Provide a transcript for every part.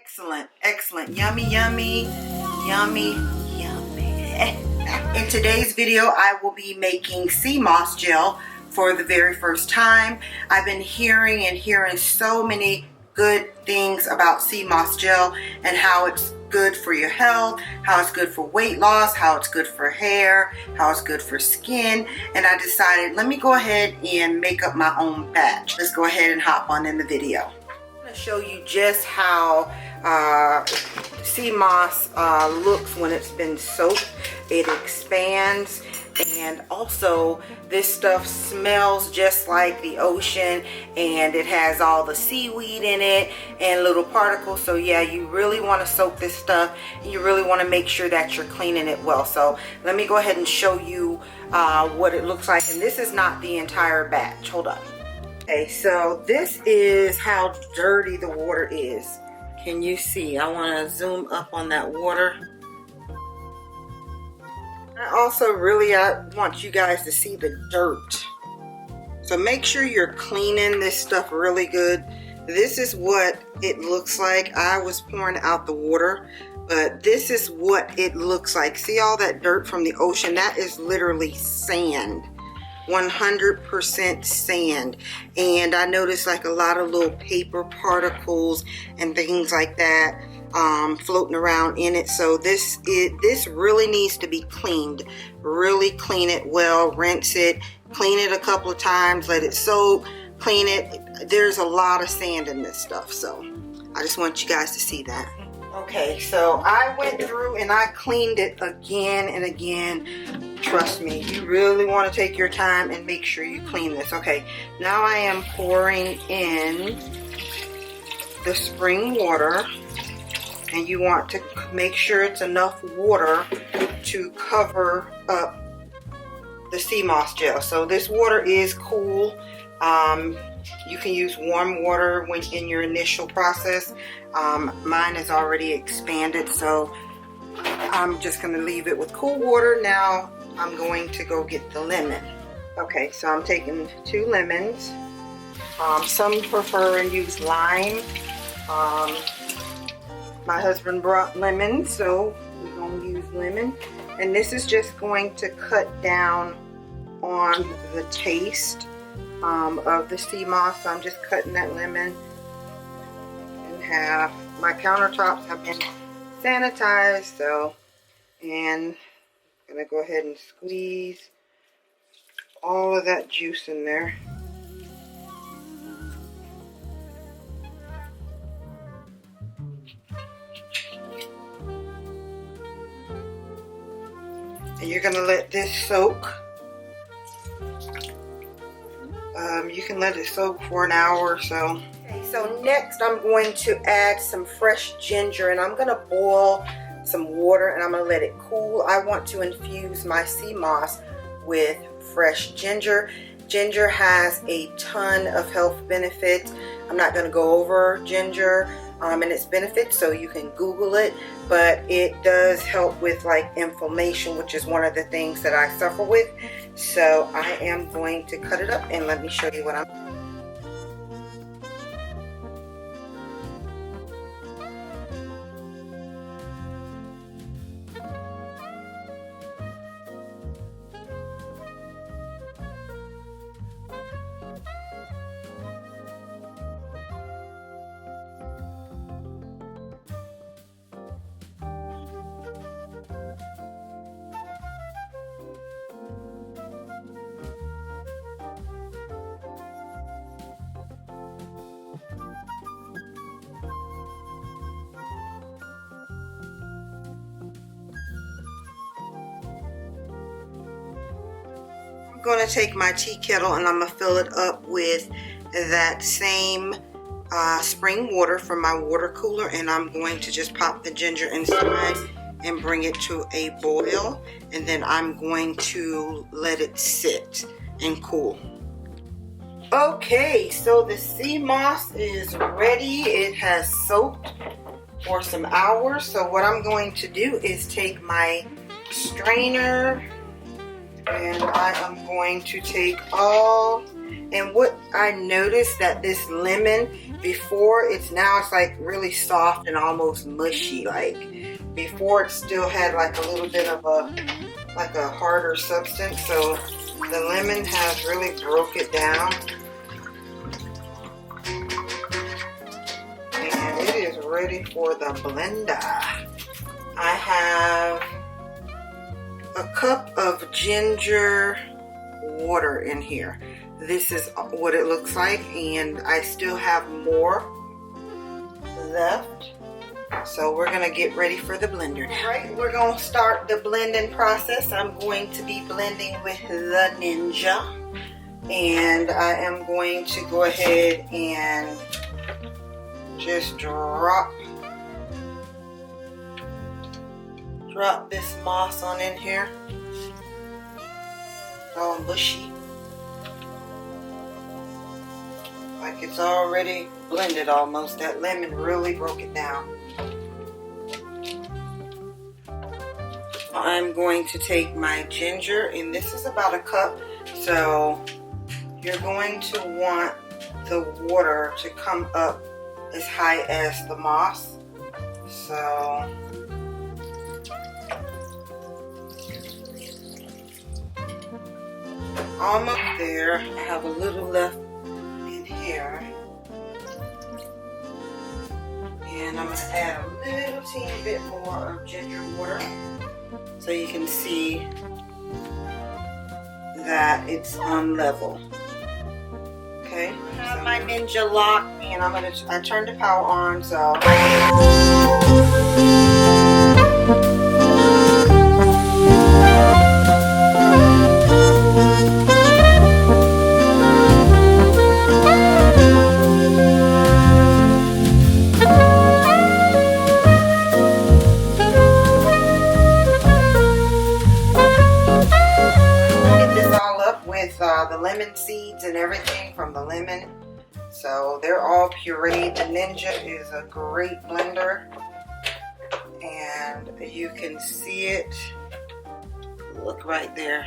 Excellent, excellent, yummy, yummy, yummy, yummy. In today's video, I will be making sea moss gel for the very first time. I've been hearing so many good things about sea moss gel and how it's good for your health, how it's good for weight loss, how it's good for hair, how it's good for skin, and I decided let me go ahead and make up my own batch. Let's go ahead and hop on in the video. I'm going to show you just how sea moss looks when it's been soaked. It expands, and also this stuff smells just like the ocean, and it has all the seaweed in it and little particles. So yeah, you really want to soak this stuff, and you really want to make sure that you're cleaning it well. So let me go ahead and show you what it looks like, and this is not the entire batch. Hold on. Okay, so this is how dirty the water is. Can you see? I want to zoom up on that water. I also I want you guys to see the dirt. So make sure you're cleaning this stuff really good. This is what it looks like. I was pouring out the water, but this is what it looks like. See all that dirt from the ocean? That is literally sand. 100% sand. And I noticed like a lot of little paper particles and things like that floating around in it. So this really needs to be cleaned. Really clean it well, rinse it, clean it a couple of times, let it soak, clean it. There's a lot of sand in this stuff, so I just want you guys to see that. Okay, so I went through and I cleaned it again and again. Trust me, you really want to take your time and make sure you clean this. Okay, now I am pouring in the spring water, and you want to make sure it's enough water to cover up the sea moss gel. So this water is cool. You can use warm water when in your initial process. Mine is already expanded, so I'm just going to leave it with cool water. Now I'm going to go get the lemon. Okay, so I'm taking 2 lemons. Some prefer and use lime. My husband brought lemon, so we're going to use lemon. And this is just going to cut down on the taste of the sea moss. So I'm just cutting that lemon in half. My countertops have been sanitized, so, and I'm going to go ahead and squeeze all of that juice in there. And you're going to let this soak. You can let it soak for an hour or so. Okay, so next I'm going to add some fresh ginger, and I'm going to boil some water and I'm going to let it cool. I want to infuse my sea moss with fresh ginger. Ginger has a ton of health benefits. I'm not going to go over ginger and its benefits, so you can Google it, but it does help with like inflammation, which is one of the things that I suffer with. So I am going to cut it up, and let me show you what I'm doing. I'm going to take my tea kettle and I'm going to fill it up with that same spring water from my water cooler, and I'm going to just pop the ginger inside and bring it to a boil, and then I'm going to let it sit and cool. Okay, so the sea moss is ready. It has soaked for some hours. So what I'm going to do is take my strainer, and I am going to take all, And what I noticed that this lemon, before it's like really soft and almost mushy. Like before it still had like a little bit of a harder substance. So the lemon has really broke it down. And it is ready for the blender. I have a cup of ginger water in here. This is what it looks like, and I still have more left. So we're gonna get ready for the blender now. All right, we're gonna start the blending process. I'm going to be blending with the Ninja, and I am going to go ahead and just drop this moss on in here. It's all mushy. Like it's already blended almost. That lemon really broke it down. I'm going to take my ginger, and this is about a cup. So you're going to want the water to come up as high as the moss. So almost there. I have a little left in here. And I'm going to add a little teeny bit more of ginger water so you can see that it's on level. Okay, I have my Ninja lock, and I turned the power on, so the lemon seeds and everything from the lemon, so they're all pureed. The Ninja is a great blender, and you can see it. Look right there.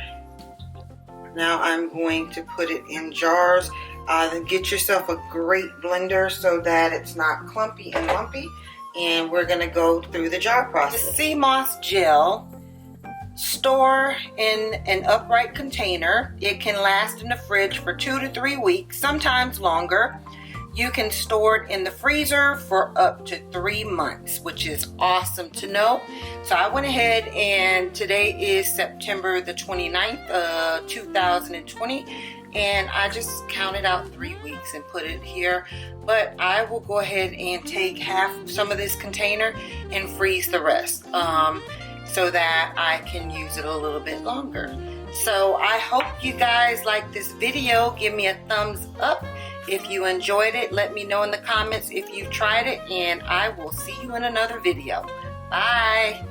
Now I'm going to put it in jars. Then get yourself a great blender so that it's not clumpy and lumpy, and we're going to go through the jar process. The sea moss gel, store in an upright container. It can last in the fridge for 2 to 3 weeks, sometimes longer. You can store it in the freezer for up to 3 months, which is awesome to know. So I went ahead, and today is September the 29th, 2020, and I just counted out 3 weeks and put it here. But I will go ahead and take some of this container and freeze the rest, so that I can use it a little bit longer. So I hope you guys like this video. Give me a thumbs up if you enjoyed it. Let me know in the comments if you've tried it, and I will see you in another video. Bye.